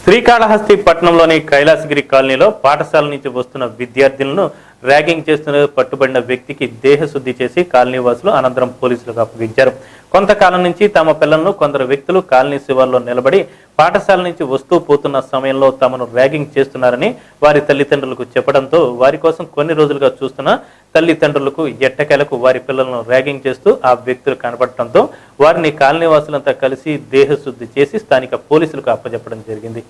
శ్రీకాళహస్తి పట్టణంలోని కైలాసగిరి కాలనీలో పాఠశాల నుంచి వస్తున్న విద్యార్థులను ర్యాగింగ్ చేస్తున్న పట్టుబడిన వ్యక్తికి దేహశుద్ధి చేసి కాలనీ వాసులు అనంతరం పోలీసులకు అప్పగించారు. కొంతకాలం నుంచి తమ పిల్లలను కొందరు వ్యక్తులు కాలనీ శివార్లో నిలబడి పాఠశాల నుంచి వస్తూ పోతున్న సమయంలో తమను ర్యాగింగ్ చేస్తున్నారని వారి తల్లిదండ్రులకు చెప్పడంతో వారి కోసం కొన్ని రోజులుగా చూస్తున్న తల్లిదండ్రులకు ఎట్టకేలకు వారి పిల్లలను ర్యాగింగ్ చేస్తూ ఆ వ్యక్తులు కనపడటంతో వారిని కాలనీ వాసులంతా కలిసి దేహశుద్ధి చేసి స్థానిక పోలీసులకు అప్పచెప్పడం జరిగింది.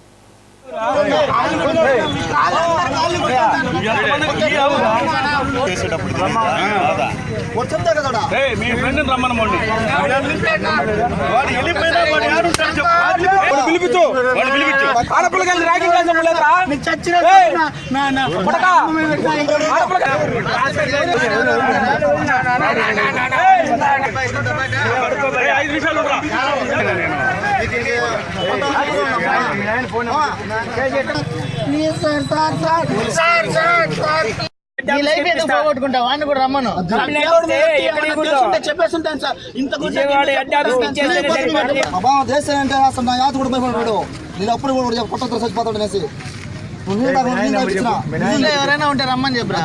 పోగొట్టుకుంటా వాడిని కూడా రమ్మను చెప్పేస్తుంటాను సార్. ఇంత దేశం అంటే అసలు నా యాత కూడా భయపడ్డాడు. నేను అప్పుడు కూడా కొట్టతో చచ్చిపోతాడు అనేసి ఎవరైనా ఉంటే రమ్మని చెప్పరా.